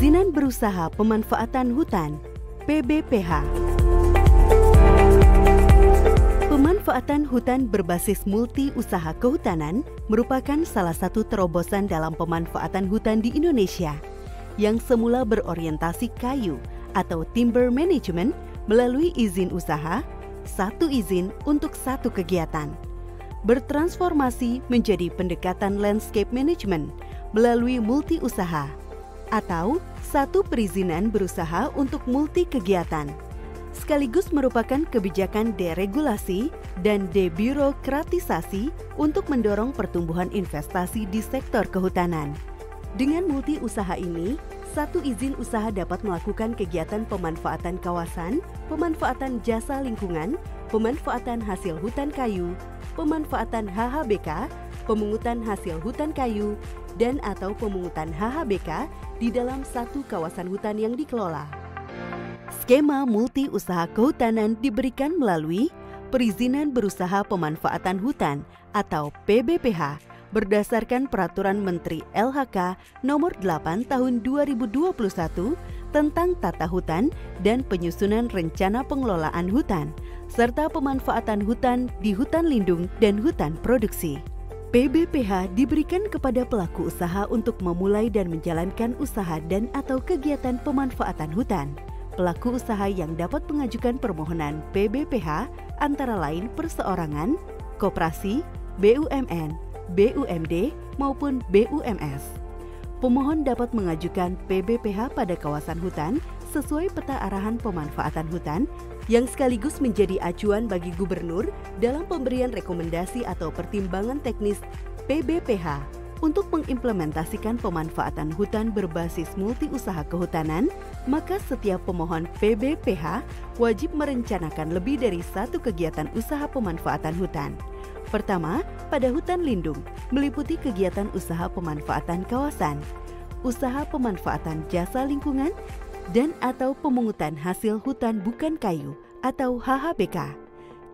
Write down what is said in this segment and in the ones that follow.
Perizinan Berusaha Pemanfaatan Hutan (PBPH). Pemanfaatan hutan berbasis multi usaha kehutanan merupakan salah satu terobosan dalam pemanfaatan hutan di Indonesia yang semula berorientasi kayu atau timber management melalui izin usaha, satu izin untuk satu kegiatan, bertransformasi menjadi pendekatan landscape management melalui multi usaha atau satu perizinan berusaha untuk multi kegiatan, sekaligus merupakan kebijakan deregulasi dan debirokratisasi untuk mendorong pertumbuhan investasi di sektor kehutanan. Dengan multi usaha ini, satu izin usaha dapat melakukan kegiatan pemanfaatan kawasan, pemanfaatan jasa lingkungan, pemanfaatan hasil hutan kayu, pemanfaatan HHBK, pemungutan hasil hutan kayu, dan atau pemungutan HHBK di dalam satu kawasan hutan yang dikelola. Skema multi usaha kehutanan diberikan melalui Perizinan Berusaha Pemanfaatan Hutan atau PBPH berdasarkan Peraturan Menteri LHK Nomor 8 Tahun 2021 tentang Tata Hutan dan Penyusunan Rencana Pengelolaan Hutan serta pemanfaatan hutan di hutan lindung dan hutan produksi. PBPH diberikan kepada pelaku usaha untuk memulai dan menjalankan usaha dan atau kegiatan pemanfaatan hutan. Pelaku usaha yang dapat mengajukan permohonan PBPH antara lain perseorangan, koperasi, BUMN, BUMD, maupun BUMS. Pemohon dapat mengajukan PBPH pada kawasan hutan sesuai peta arahan pemanfaatan hutan yang sekaligus menjadi acuan bagi gubernur dalam pemberian rekomendasi atau pertimbangan teknis PBPH untuk mengimplementasikan pemanfaatan hutan berbasis multi usaha kehutanan. Maka setiap pemohon PBPH wajib merencanakan lebih dari satu kegiatan usaha pemanfaatan hutan. Pertama, pada hutan lindung meliputi kegiatan usaha pemanfaatan kawasan, usaha pemanfaatan jasa lingkungan, dan atau pemungutan hasil hutan bukan kayu atau HHBK.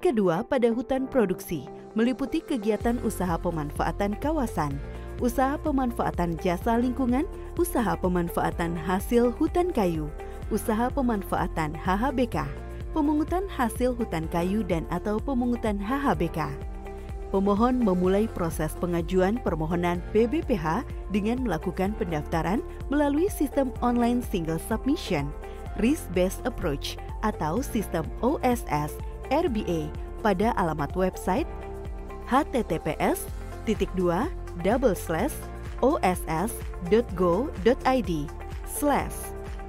Kedua, pada hutan produksi meliputi kegiatan usaha pemanfaatan kawasan, usaha pemanfaatan jasa lingkungan, usaha pemanfaatan hasil hutan kayu, usaha pemanfaatan HHBK, pemungutan hasil hutan kayu dan atau pemungutan HHBK. Pemohon memulai proses pengajuan permohonan PBPH dengan melakukan pendaftaran melalui sistem online single submission, risk-based approach atau sistem OSS RBA pada alamat website https://oss.go.id/.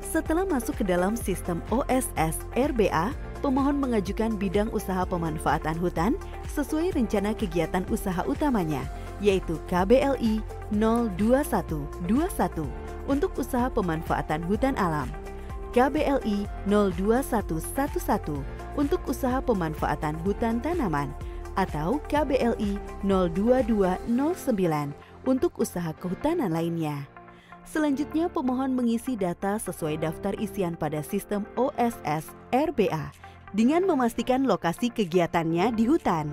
Setelah masuk ke dalam sistem OSS RBA, pemohon mengajukan bidang usaha pemanfaatan hutan sesuai rencana kegiatan usaha utamanya, yaitu KBLI 02121 untuk usaha pemanfaatan hutan alam, KBLI 02111 untuk usaha pemanfaatan hutan tanaman, atau KBLI 02209 untuk usaha kehutanan lainnya. Selanjutnya, pemohon mengisi data sesuai daftar isian pada sistem OSS RBA dengan memastikan lokasi kegiatannya di hutan.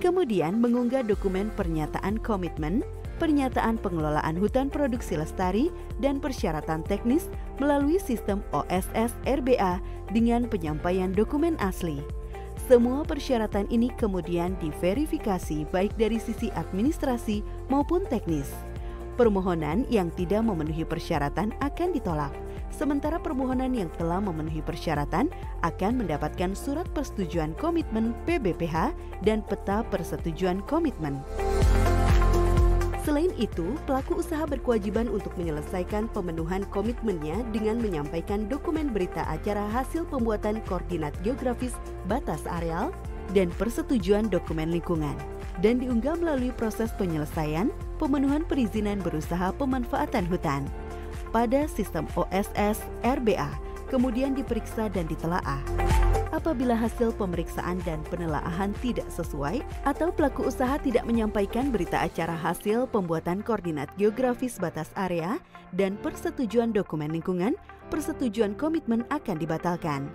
Kemudian mengunggah dokumen pernyataan komitmen, pernyataan pengelolaan hutan produksi lestari, dan persyaratan teknis melalui sistem OSS RBA dengan penyampaian dokumen asli. Semua persyaratan ini kemudian diverifikasi baik dari sisi administrasi maupun teknis. Permohonan yang tidak memenuhi persyaratan akan ditolak, sementara permohonan yang telah memenuhi persyaratan akan mendapatkan surat persetujuan komitmen PBPH dan peta persetujuan komitmen. Selain itu, pelaku usaha berkewajiban untuk menyelesaikan pemenuhan komitmennya dengan menyampaikan dokumen berita acara hasil pembuatan koordinat geografis batas areal dan persetujuan dokumen lingkungan, dan diunggah melalui proses penyelesaian pemenuhan perizinan berusaha pemanfaatan hutan pada sistem OSS RBA, kemudian diperiksa dan ditelaah. Apabila hasil pemeriksaan dan penelaahan tidak sesuai atau pelaku usaha tidak menyampaikan berita acara hasil pembuatan koordinat geografis batas area dan persetujuan dokumen lingkungan, persetujuan komitmen akan dibatalkan.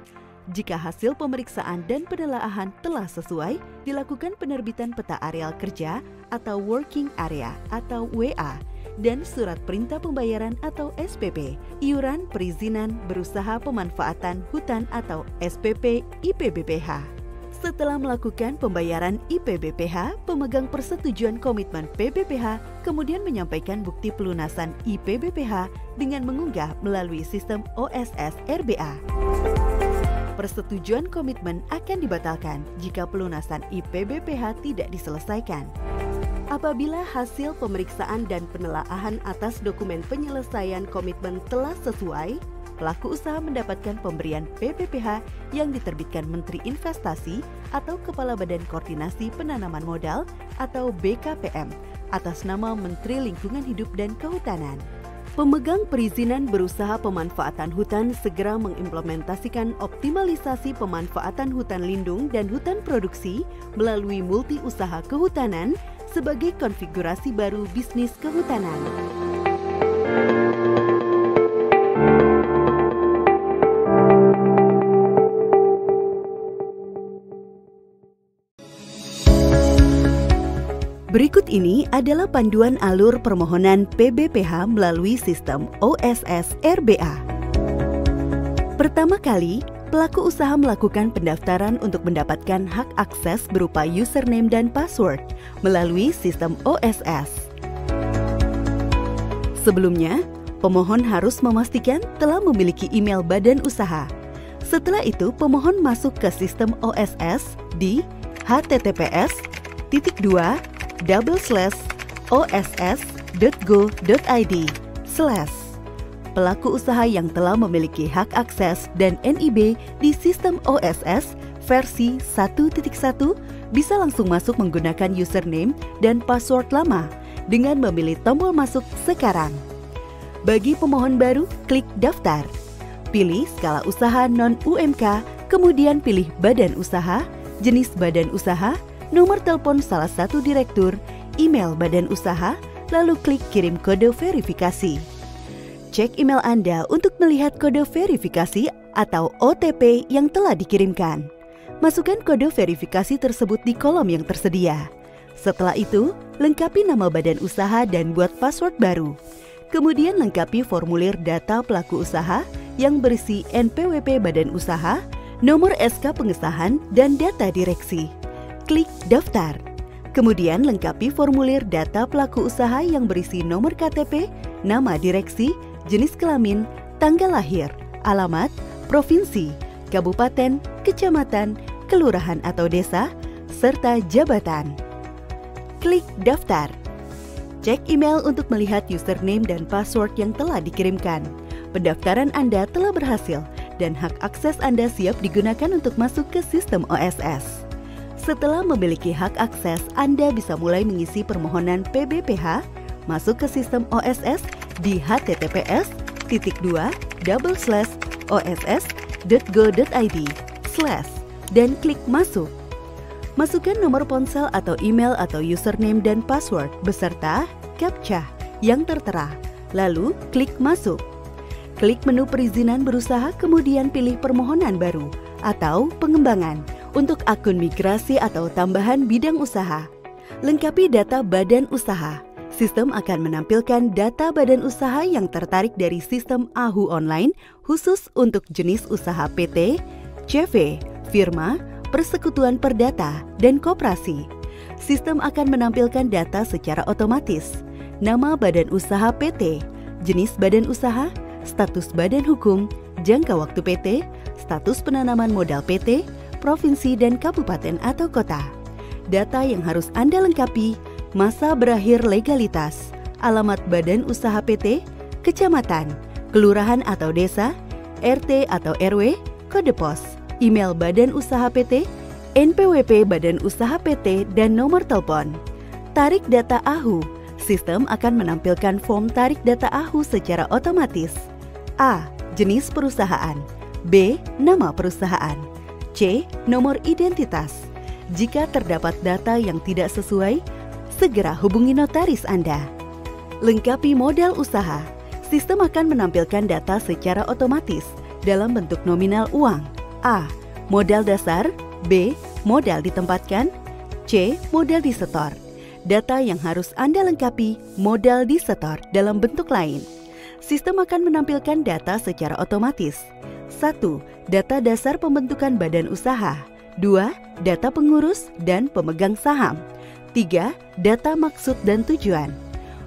Jika hasil pemeriksaan dan penelaahan telah sesuai, dilakukan penerbitan peta areal kerja atau working area atau WA dan surat perintah pembayaran atau SPP, iuran perizinan berusaha pemanfaatan hutan atau SPP IPBPH. Setelah melakukan pembayaran IPBPH, pemegang persetujuan komitmen PBPH kemudian menyampaikan bukti pelunasan IPBPH dengan mengunggah melalui sistem OSS RBA. Persetujuan komitmen akan dibatalkan jika pelunasan IPBPH tidak diselesaikan. Apabila hasil pemeriksaan dan penelaahan atas dokumen penyelesaian komitmen telah sesuai, pelaku usaha mendapatkan pemberian PBPH yang diterbitkan Menteri Investasi atau Kepala Badan Koordinasi Penanaman Modal atau BKPM atas nama Menteri Lingkungan Hidup dan Kehutanan. Pemegang perizinan berusaha pemanfaatan hutan segera mengimplementasikan optimalisasi pemanfaatan hutan lindung dan hutan produksi melalui multi usaha kehutanan sebagai konfigurasi baru bisnis kehutanan. Berikut ini adalah panduan alur permohonan PBPH melalui sistem OSS RBA. Pertama kali, pelaku usaha melakukan pendaftaran untuk mendapatkan hak akses berupa username dan password melalui sistem OSS. Sebelumnya, pemohon harus memastikan telah memiliki email badan usaha. Setelah itu, pemohon masuk ke sistem OSS di https://oss.go.id/ Pelaku usaha yang telah memiliki hak akses dan NIB di sistem OSS versi 1.1 bisa langsung masuk menggunakan username dan password lama dengan memilih tombol masuk sekarang. Bagi pemohon baru, klik daftar. Pilih skala usaha non-UMK, kemudian pilih badan usaha, jenis badan usaha, nomor telepon salah satu direktur, email badan usaha, lalu klik kirim kode verifikasi. Cek email Anda untuk melihat kode verifikasi atau OTP yang telah dikirimkan. Masukkan kode verifikasi tersebut di kolom yang tersedia. Setelah itu, lengkapi nama badan usaha dan buat password baru. Kemudian lengkapi formulir data pelaku usaha yang berisi NPWP badan usaha, nomor SK pengesahan, dan data direksi. Klik daftar. Kemudian lengkapi formulir data pelaku usaha yang berisi nomor KTP, nama direksi, jenis kelamin, tanggal lahir, alamat, provinsi, kabupaten, kecamatan, kelurahan atau desa, serta jabatan. Klik daftar. Cek email untuk melihat username dan password yang telah dikirimkan. Pendaftaran Anda telah berhasil dan hak akses Anda siap digunakan untuk masuk ke sistem OSS. Setelah memiliki hak akses, Anda bisa mulai mengisi permohonan PBPH, masuk ke sistem OSS di https://oss.go.id/ dan klik masuk. Masukkan nomor ponsel atau email atau username dan password beserta CAPTCHA yang tertera, lalu klik masuk. Klik menu perizinan berusaha, kemudian pilih permohonan baru atau pengembangan untuk akun migrasi atau tambahan bidang usaha. Lengkapi data badan usaha. Sistem akan menampilkan data badan usaha yang tertarik dari sistem AHU online khusus untuk jenis usaha PT, CV, firma, persekutuan perdata, dan koperasi. Sistem akan menampilkan data secara otomatis. Nama badan usaha PT, jenis badan usaha, status badan hukum, jangka waktu PT, status penanaman modal PT, provinsi dan kabupaten atau kota. Data yang harus Anda lengkapi: masa berakhir legalitas, alamat badan usaha PT, kecamatan, kelurahan atau desa, RT atau RW, kode pos, email badan usaha PT, NPWP badan usaha PT, dan nomor telepon. Tarik data AHU. Sistem akan menampilkan form tarik data AHU secara otomatis. A. Jenis perusahaan. B. Nama perusahaan. C. Nomor identitas. Jika terdapat data yang tidak sesuai, segera hubungi notaris Anda. Lengkapi modal usaha. Sistem akan menampilkan data secara otomatis dalam bentuk nominal uang. A. modal dasar, B. modal ditempatkan, C. modal disetor. Data yang harus Anda lengkapi, modal disetor dalam bentuk lain. Sistem akan menampilkan data secara otomatis. 1. Data dasar pembentukan badan usaha. 2. Data pengurus dan pemegang saham. 3. Data maksud dan tujuan.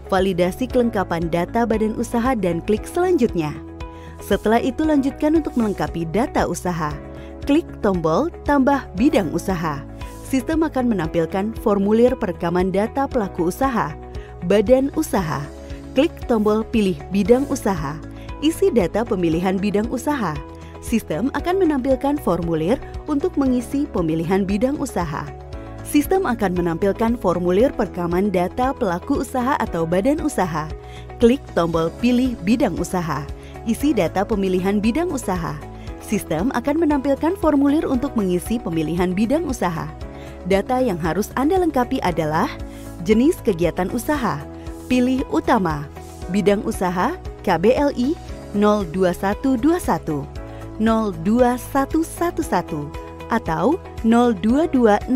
Validasi kelengkapan data badan usaha dan klik selanjutnya. Setelah itu lanjutkan untuk melengkapi data usaha. Klik tombol tambah bidang usaha. Sistem akan menampilkan formulir perekaman data pelaku usaha, badan usaha. Klik tombol pilih bidang usaha. Isi data pemilihan bidang usaha. Sistem akan menampilkan formulir untuk mengisi pemilihan bidang usaha. Sistem akan menampilkan formulir perekaman data pelaku usaha atau badan usaha. Klik tombol pilih bidang usaha. Isi data pemilihan bidang usaha. Sistem akan menampilkan formulir untuk mengisi pemilihan bidang usaha. Data yang harus Anda lengkapi adalah jenis kegiatan usaha, pilih utama, bidang usaha KBLI 02121, 02111, atau 02209.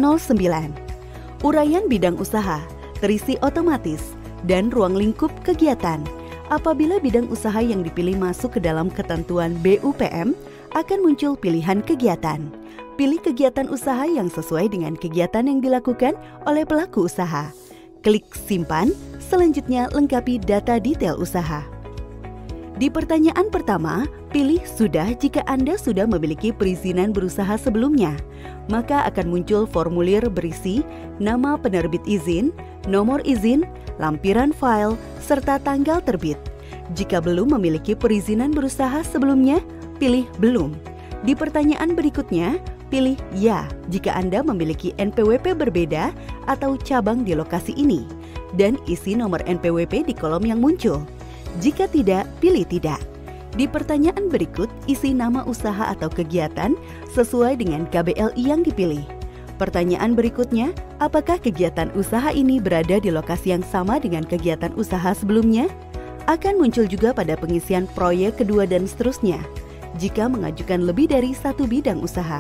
Uraian bidang usaha terisi otomatis dan ruang lingkup kegiatan. Apabila bidang usaha yang dipilih masuk ke dalam ketentuan BUPM, akan muncul pilihan kegiatan. Pilih kegiatan usaha yang sesuai dengan kegiatan yang dilakukan oleh pelaku usaha. Klik simpan, selanjutnya lengkapi data detail usaha. Di pertanyaan pertama, pilih sudah jika Anda sudah memiliki perizinan berusaha sebelumnya. Maka akan muncul formulir berisi nama penerbit izin, nomor izin, lampiran file, serta tanggal terbit. Jika belum memiliki perizinan berusaha sebelumnya, pilih belum. Di pertanyaan berikutnya, pilih ya jika Anda memiliki NPWP berbeda atau cabang di lokasi ini, dan isi nomor NPWP di kolom yang muncul. Jika tidak, pilih tidak. Di pertanyaan berikut, isi nama usaha atau kegiatan sesuai dengan KBLI yang dipilih. Pertanyaan berikutnya, apakah kegiatan usaha ini berada di lokasi yang sama dengan kegiatan usaha sebelumnya? Akan muncul juga pada pengisian proyek kedua dan seterusnya, jika mengajukan lebih dari satu bidang usaha.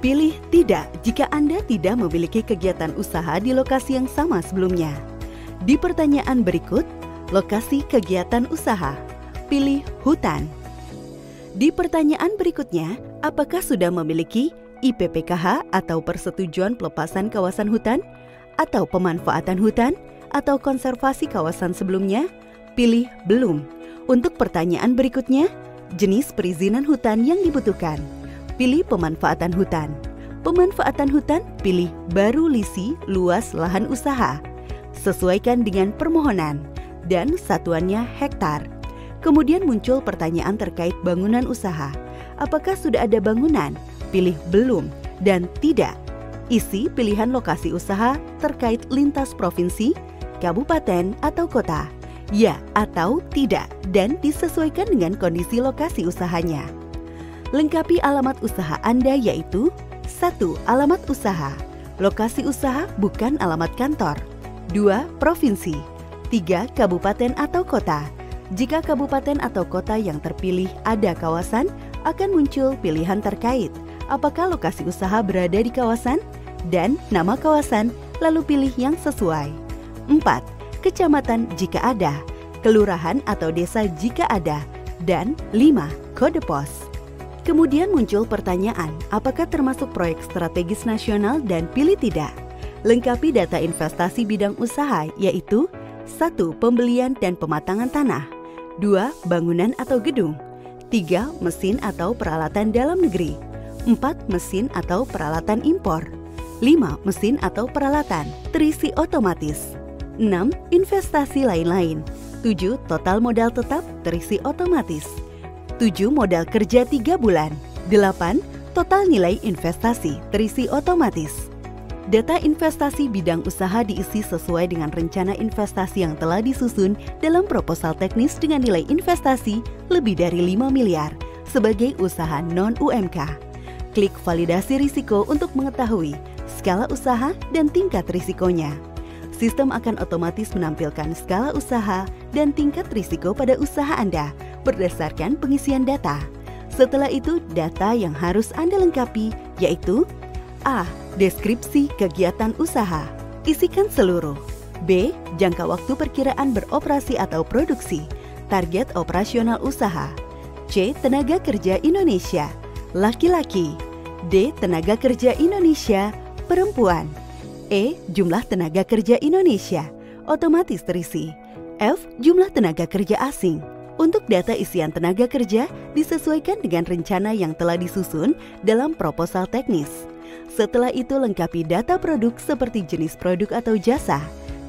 Pilih tidak jika Anda tidak memiliki kegiatan usaha di lokasi yang sama sebelumnya. Di pertanyaan berikut, lokasi kegiatan usaha, pilih hutan. Di pertanyaan berikutnya, apakah sudah memiliki IPPKH atau persetujuan pelepasan kawasan hutan, atau pemanfaatan hutan, atau konservasi kawasan sebelumnya? Pilih belum. Untuk pertanyaan berikutnya, jenis perizinan hutan yang dibutuhkan. Pilih pemanfaatan hutan. Pemanfaatan hutan, pilih baru lisi luas lahan usaha. Sesuaikan dengan permohonan dan satuannya hektar. Kemudian muncul pertanyaan terkait bangunan usaha. Apakah sudah ada bangunan? Pilih belum dan tidak. Isi pilihan lokasi usaha terkait lintas provinsi, kabupaten, atau kota. Ya atau tidak dan disesuaikan dengan kondisi lokasi usahanya. Lengkapi alamat usaha Anda yaitu 1. Alamat usaha. Lokasi usaha bukan alamat kantor. 2. Provinsi. 3. Kabupaten atau kota. Jika kabupaten atau kota yang terpilih ada kawasan, akan muncul pilihan terkait. Apakah lokasi usaha berada di kawasan? Dan nama kawasan, lalu pilih yang sesuai. 4. Kecamatan jika ada. Kelurahan atau desa jika ada. Dan 5. Kode pos. Kemudian muncul pertanyaan, apakah termasuk proyek strategis nasional dan pilih tidak. Lengkapi data investasi bidang usaha yaitu 1. Pembelian dan pematangan tanah. 2. Bangunan atau gedung. 3. Mesin atau peralatan dalam negeri. 4. Mesin atau peralatan impor. 5. Mesin atau peralatan terisi otomatis. 6. Investasi lain-lain. 7. Total modal tetap terisi otomatis. 7. Modal kerja 3 bulan. 8. Total nilai investasi terisi otomatis. Data investasi bidang usaha diisi sesuai dengan rencana investasi yang telah disusun dalam proposal teknis dengan nilai investasi lebih dari 5 miliar sebagai usaha non-UMK. Klik validasi risiko untuk mengetahui skala usaha dan tingkat risikonya. Sistem akan otomatis menampilkan skala usaha dan tingkat risiko pada usaha Anda berdasarkan pengisian data. Setelah itu, data yang harus Anda lengkapi yaitu A. Deskripsi kegiatan usaha. Isikan seluruh. B. Jangka waktu perkiraan beroperasi atau produksi. Target operasional usaha. C. Tenaga kerja Indonesia. Laki-laki. D. Tenaga kerja Indonesia. Perempuan. E. Jumlah tenaga kerja Indonesia. Otomatis terisi. F. Jumlah tenaga kerja asing. Untuk data isian tenaga kerja disesuaikan dengan rencana yang telah disusun dalam proposal teknis. Setelah itu lengkapi data produk seperti jenis produk atau jasa,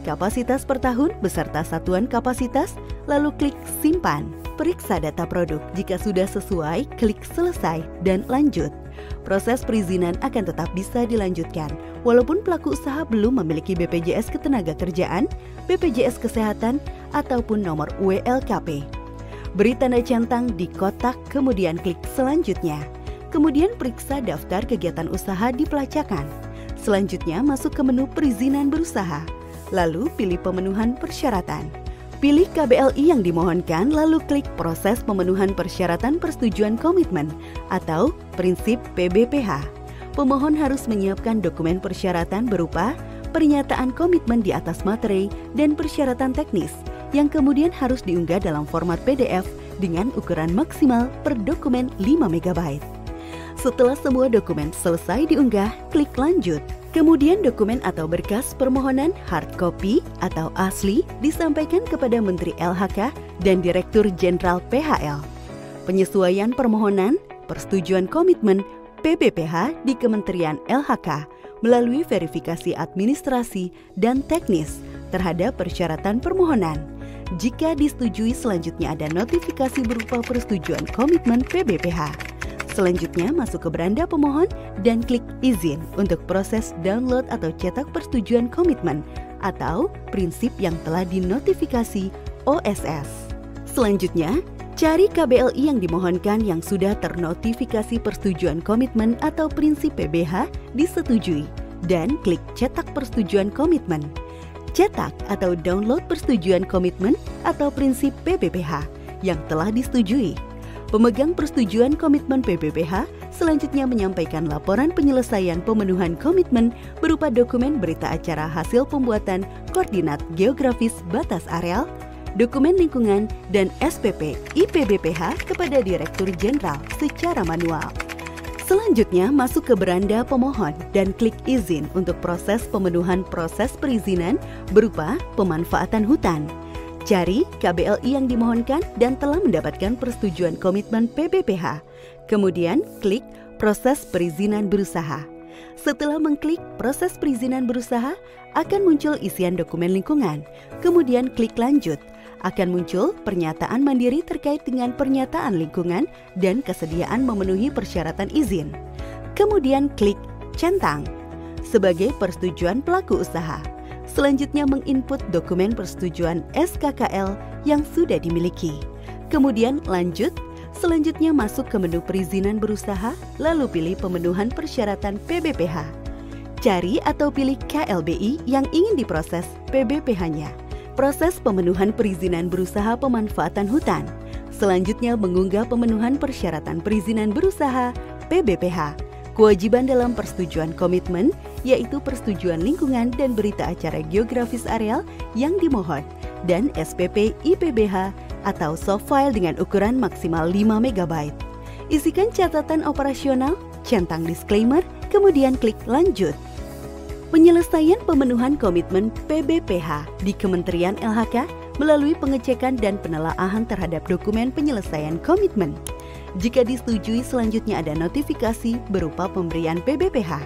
kapasitas per tahun beserta satuan kapasitas, lalu klik simpan. Periksa data produk. Jika sudah sesuai, klik selesai dan lanjut. Proses perizinan akan tetap bisa dilanjutkan walaupun pelaku usaha belum memiliki BPJS Ketenagakerjaan, BPJS Kesehatan, ataupun nomor WLKP. Beri tanda centang di kotak, kemudian klik selanjutnya. Kemudian periksa daftar kegiatan usaha di pelacakan. Selanjutnya masuk ke menu perizinan berusaha. Lalu pilih pemenuhan persyaratan. Pilih KBLI yang dimohonkan, lalu klik proses pemenuhan persyaratan persetujuan komitmen atau prinsip PBPH. Pemohon harus menyiapkan dokumen persyaratan berupa pernyataan komitmen di atas materai dan persyaratan teknis yang kemudian harus diunggah dalam format PDF dengan ukuran maksimal per dokumen 5 MB. Setelah semua dokumen selesai diunggah, klik lanjut. Kemudian dokumen atau berkas permohonan hard copy atau asli disampaikan kepada Menteri LHK dan Direktur Jenderal PHL. Penyesuaian permohonan, persetujuan komitmen PBPH di Kementerian LHK melalui verifikasi administrasi dan teknis terhadap persyaratan permohonan. Jika disetujui, selanjutnya ada notifikasi berupa persetujuan komitmen PBPH. Selanjutnya masuk ke beranda pemohon dan klik izin untuk proses download atau cetak persetujuan komitmen atau prinsip yang telah dinotifikasi OSS. Selanjutnya, cari KBLI yang dimohonkan yang sudah ternotifikasi persetujuan komitmen atau prinsip PBH disetujui dan klik cetak persetujuan komitmen. Cetak atau download persetujuan komitmen atau prinsip PBPH yang telah disetujui. Pemegang persetujuan komitmen PBPH selanjutnya menyampaikan laporan penyelesaian pemenuhan komitmen berupa dokumen berita acara hasil pembuatan koordinat geografis batas areal, dokumen lingkungan, dan SPP IPBPH kepada Direktur Jenderal secara manual. Selanjutnya masuk ke beranda pemohon dan klik izin untuk proses pemenuhan proses perizinan berupa pemanfaatan hutan. Cari KBLI yang dimohonkan dan telah mendapatkan persetujuan komitmen PBPH. Kemudian klik proses perizinan berusaha. Setelah mengklik proses perizinan berusaha, akan muncul isian dokumen lingkungan. Kemudian klik lanjut. Akan muncul pernyataan mandiri terkait dengan pernyataan lingkungan dan kesediaan memenuhi persyaratan izin. Kemudian klik centang sebagai persetujuan pelaku usaha. Selanjutnya menginput dokumen persetujuan SKKL yang sudah dimiliki. Kemudian lanjut. Selanjutnya masuk ke menu perizinan berusaha, lalu pilih pemenuhan persyaratan PBPH. Cari atau pilih KLBI yang ingin diproses PBPH-nya. Proses pemenuhan perizinan berusaha pemanfaatan hutan. Selanjutnya mengunggah pemenuhan persyaratan perizinan berusaha PBPH. Kewajiban dalam persetujuan komitmen yaitu persetujuan lingkungan dan berita acara geografis areal yang dimohon dan SPP IPBH atau soft file dengan ukuran maksimal 5 MB. Isikan catatan operasional, centang disclaimer, kemudian klik lanjut. Penyelesaian pemenuhan komitmen PBPH di Kementerian LHK melalui pengecekan dan penelaahan terhadap dokumen penyelesaian komitmen. Jika disetujui, selanjutnya ada notifikasi berupa pemberian PBPH.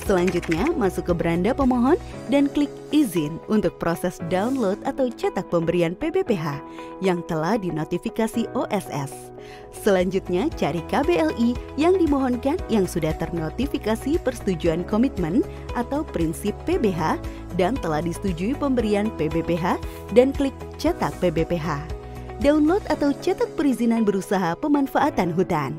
Selanjutnya, masuk ke beranda pemohon dan klik izin untuk proses download atau cetak pemberian PBPH yang telah dinotifikasi OSS. Selanjutnya, cari KBLI yang dimohonkan yang sudah ternotifikasi persetujuan komitmen atau prinsip PBH dan telah disetujui pemberian PBPH dan klik cetak PBPH. Download atau cetak perizinan berusaha pemanfaatan hutan.